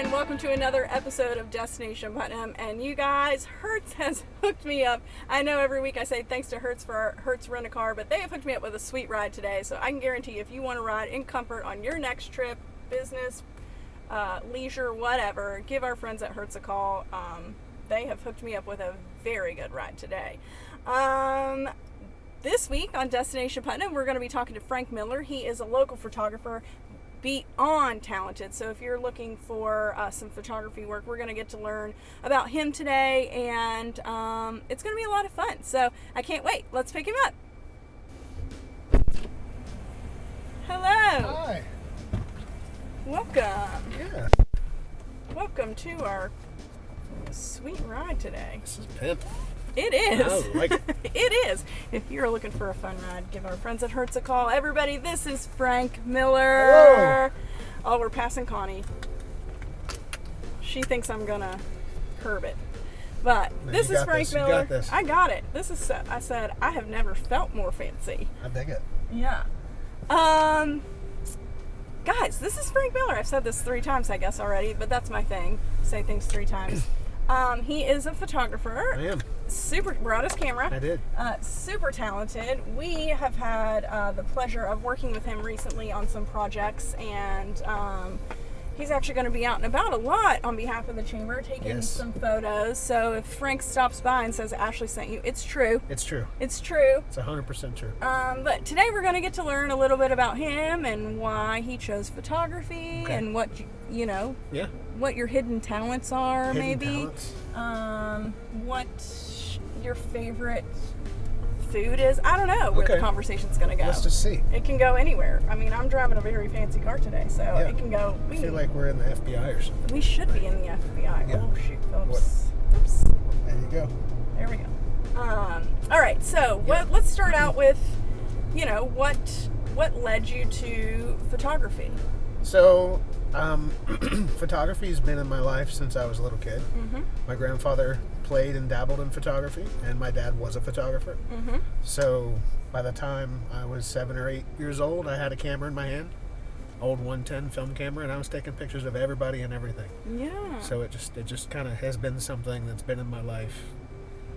and welcome to another episode of Destinaton Putnam. And you guys, Hertz has hooked me up. I know every week I say thanks to Hertz for our Hertz Rent-A-Car, but they have hooked me up with a sweet ride today. So I can guarantee you, if you want to ride in comfort on your next trip, business, leisure, whatever, give our friends at Hertz a call. They have hooked me up with a very good ride today. This week on Destinaton Putnam, we're going to be talking to Frank Miller. He is a local photographer, beyond talented. So if you're looking for some photography work, we're going to get to learn about him today, and it's going to be a lot of fun. So I can't wait. Let's pick him up. Hello. Hi. Welcome. Yeah. Welcome to our sweet ride today. This is pimp. It is. I like it. It is. If you're looking for a fun ride, give our friends at Hertz a call. Everybody, this is Frank Miller. Hello. Oh, we're passing Connie. She thinks I'm going to curb it. But No, this you is got Frank this. You Miller. got this. I got it. This is, I said, I have never felt more fancy. I dig it. Yeah. Guys, this is Frank Miller. I've said this 3 times, I guess, already, but that's my thing. Say things 3 times. He is a photographer. I am. Super, brought his camera. I did. Super talented. We have had the pleasure of working with him recently on some projects, and he's actually going to be out and about a lot on behalf of the chamber, taking some photos. So if Frank stops by and says Ashley sent you, it's true. It's true. It's true. It's 100% true. But today we're going to get to learn a little bit about him and why he chose photography, and what Yeah. what your hidden talents are, Hidden maybe. talents. What your favorite food is. I don't know where the conversation's going to go. Let's just see. It can go anywhere. I mean, I'm driving a very fancy car today, so it can go. I feel like we're in the FBI or something. We should be in the FBI. Yeah. Oh, shoot. Oops. Oops. There you go. There we go. All right, so let's start out with, what led you to photography? So, photography's been in my life since I was a little kid. Mm-hmm. My grandfather played and dabbled in photography, and my dad was a photographer. Mm-hmm. So, by the time I was 7 or 8 years old, I had a camera in my hand, old 110 film camera, and I was taking pictures of everybody and everything. Yeah. So it just kind of has been something that's been in my life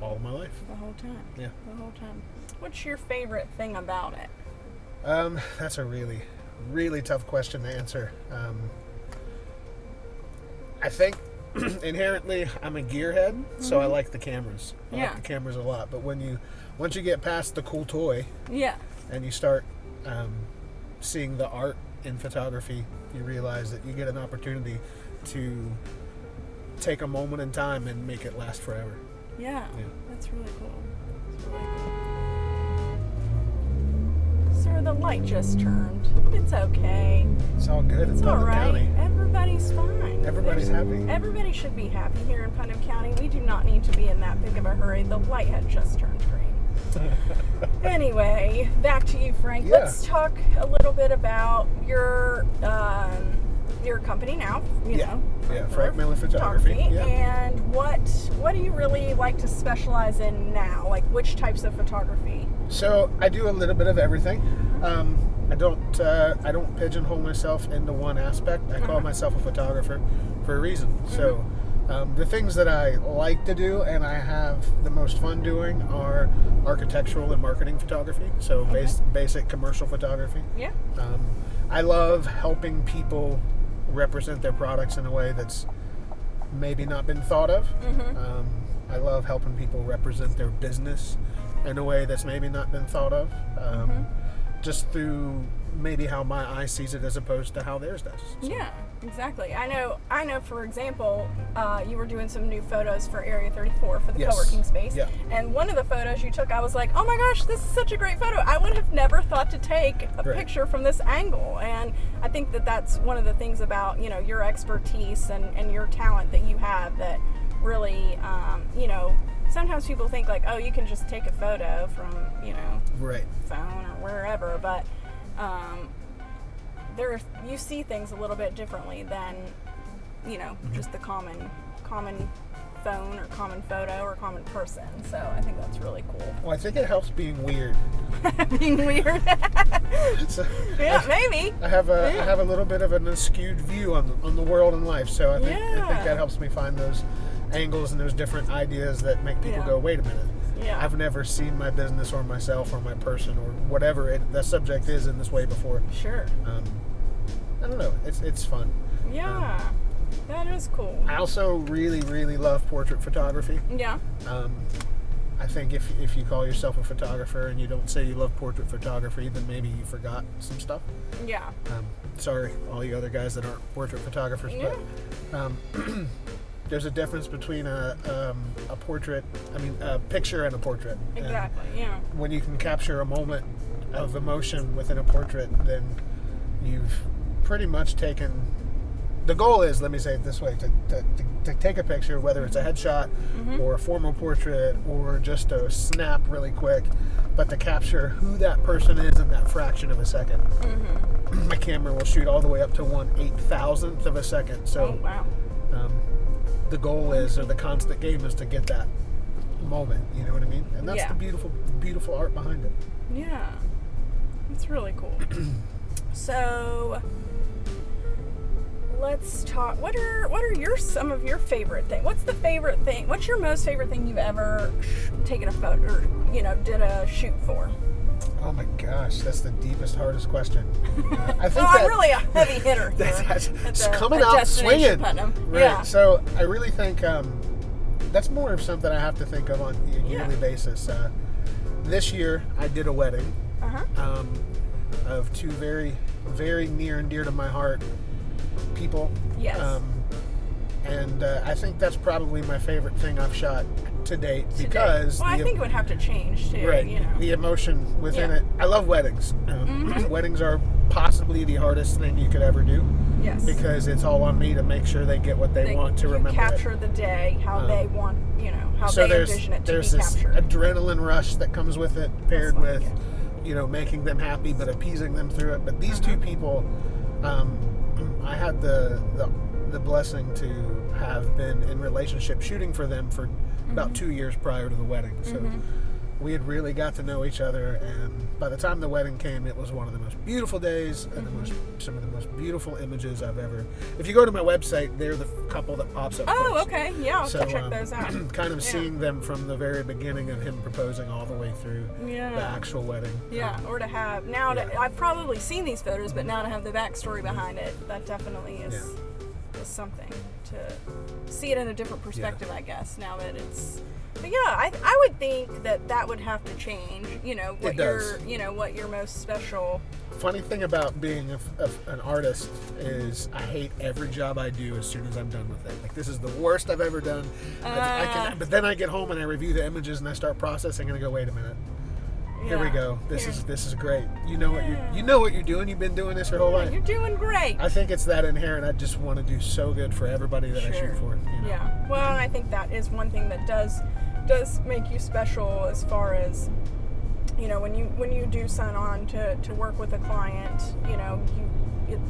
all of my life. The whole time. Yeah. The whole time. What's your favorite thing about it? That's a really, really tough question to answer. I think inherently I'm a gearhead, so I like the cameras. I like the cameras a lot. But once you get past the cool toy, and you start seeing the art in photography, you realize that you get an opportunity to take a moment in time and make it last forever. Yeah. That's really cool. That's really cool. Sir, the light just turned. It's okay. It's all good. It's all right. County. Everybody's fine. Everybody's happy. Everybody should be happy here in Putnam County. We do not need to be in that big of a hurry. The light had just turned green. Anyway, back to you, Frank. Yeah. Let's talk a little bit about your company now. You know, Frank Miller Photography. Yeah. And what do you really like to specialize in now? Like, which types of photography? So I do a little bit of everything. I don't pigeonhole myself into one aspect. I call myself a photographer for a reason. So the things that I like to do and I have the most fun doing are architectural and marketing photography. So basic commercial photography. Yeah. I love helping people represent their products in a way that's maybe not been thought of. I love helping people represent their business in a way that's maybe not been thought of. Just through maybe how my eye sees it as opposed to how theirs does. So. Yeah, exactly. I know. For example, you were doing some new photos for Area 34 for the co-working space. Yeah. And one of the photos you took, I was like, oh my gosh, this is such a great photo. I would have never thought to take a picture from this angle. And I think that that's one of the things about, your expertise and your talent that you have that really, sometimes people think like, oh, you can just take a photo from, phone or wherever, but you see things a little bit differently than, just the common phone or common photo or common person. So I think that's really cool. Well, I think it helps being weird. Being weird. So yeah, maybe. I have a little bit of an askewed view on the world and life, so I think that helps me find those angles and those different ideas that make people go, wait a minute. Yeah. I've never seen my business or myself or my person or whatever the subject is in this way before. Sure. I don't know. It's fun. Yeah. That is cool. I also really, really love portrait photography. Yeah. I think if you call yourself a photographer and you don't say you love portrait photography, then maybe you forgot some stuff. Yeah. Sorry, all you other guys that aren't portrait photographers, but there's a difference between a picture and a portrait. Exactly. And when you can capture a moment of emotion within a portrait, then you've pretty much taken. The goal is, let me say it this way, to take a picture, whether it's a headshot or a formal portrait or just a snap really quick, but to capture who that person is in that fraction of a second. My camera will shoot all the way up to 1/8,000th of a second. So the goal is, or the constant game is to get that moment, you know what I mean? And that's the beautiful, beautiful art behind it. Yeah. It's really cool. So let's talk. What are some of your favorite things? What's the favorite thing? What's your most favorite thing you've ever taken a photo or did a shoot for? Oh my gosh, that's the deepest, hardest question. I think I'm really a heavy hitter. That's coming out swinging. Putnam. Right. Yeah. So I really think that's more of something I have to think of on a yearly basis. This year I did a wedding of two very, very near and dear to my heart people. Yes. And I think that's probably my favorite thing I've shot to date because I think it would have to change too. Right. The emotion within it. I love weddings. Weddings are possibly the hardest thing you could ever do. Yes. Because it's all on me to make sure they get what they want to remember. Capture the day, how they want, how so they envision it to be captured. There's this adrenaline rush that comes with it, paired with, making them happy but appeasing them through it. But these two people, I had the blessing to have been in relationship shooting for them for about 2 years prior to the wedding. So we had really got to know each other, and by the time the wedding came, it was one of the most beautiful days and some of the most beautiful images I've ever. If you go to my website, they're the couple that pops up Oh, first. okay. Yeah, I'll check those out. Kind of seeing them from the very beginning of him proposing all the way through the actual wedding. Yeah, or to have I've probably seen these photos, but now to have the backstory behind it, that definitely is something to see it in a different perspective, I guess, now that it's. But I would think that would have to change. What your most special. Funny thing about being an artist is I hate every job I do as soon as I'm done with it. Like, this is the worst I've ever done. But then I get home and I review the images and I start processing and I go, wait a minute. Here we go. This is great. You know what you're doing. You've been doing this your whole life. You're doing great. I think it's that inherent. I just want to do so good for everybody that I shoot for. Yeah. Well, and I think that is one thing that does make you special, as far as when you do sign on to work with a client.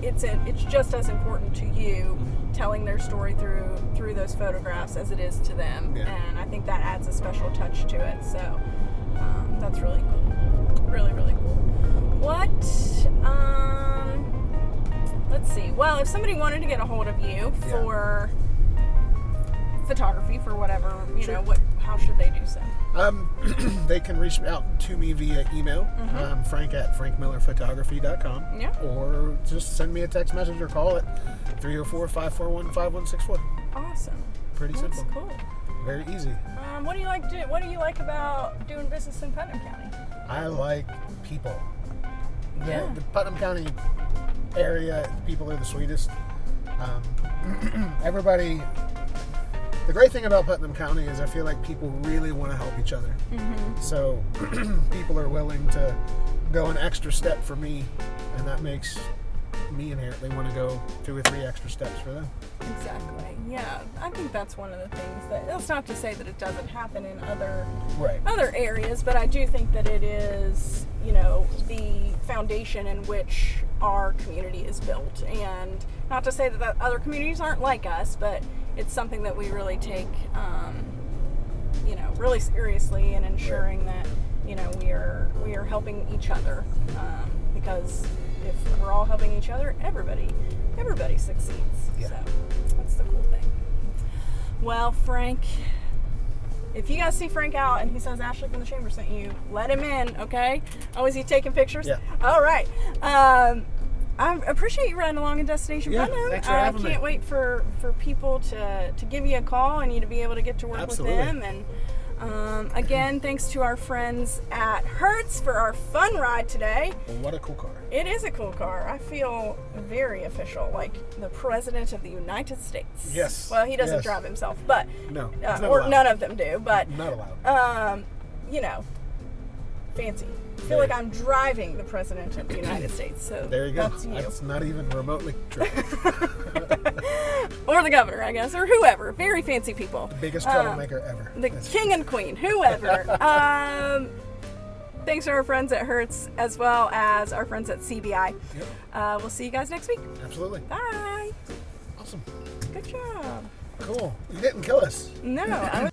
It's just as important to you telling their story through those photographs as it is to them, and I think that adds a special touch to it. So that's really cool. Really, really cool. What? Let's see. Well, if somebody wanted to get a hold of you for photography, for whatever, how should they do so? They can reach out to me via email, frank@frankmillerphotography.com, or just send me a text message or call at 304-541-5164. Awesome. Pretty simple. That's cool. Very easy. What do you like about doing business in Putnam County? I like people. The Putnam County area, people are the sweetest. Everybody. The great thing about Putnam County is I feel like people really want to help each other. So people are willing to go an extra step for me, and that makes me inherently want to go 2 or 3 extra steps for them. Exactly. Yeah, I think that's one of the things that's not to say that it doesn't happen in other areas, but I do think that it is, the foundation in which our community is built. And not to say that other communities aren't like us, but it's something that we really take, really seriously, and ensuring that, we are helping each other, because if we're all helping each other, everybody succeeds. Yeah. So that's the cool thing. Well, Frank, if you guys see Frank out and he says Ashley from the Chamber sent you, let him in, okay? Oh, is he taking pictures? Yeah. All right. I appreciate you riding along in Destination Putnam. Thanks for having me. I can't wait for people to give you a call and you to be able to get to work Absolutely. with them. And again, thanks to our friends at Hertz for our fun ride today. Well, what a cool car. It is a cool car. I feel very official, like the President of the United States. Yes. Well, he doesn't Yes. drive himself, but No, it's not or allowed. none of them do. But Not allowed. fancy. I feel like I'm driving the President of the United States. So There you go. That's you. That's not even remotely true. Or the governor, I guess, or whoever. Very fancy people. Biggest troublemaker ever. The king and queen, whoever. Thanks to our friends at Hertz, as well as our friends at CBI. Yep. We'll see you guys next week. Absolutely. Bye. Awesome. Good job. Cool. You didn't kill us. No, I was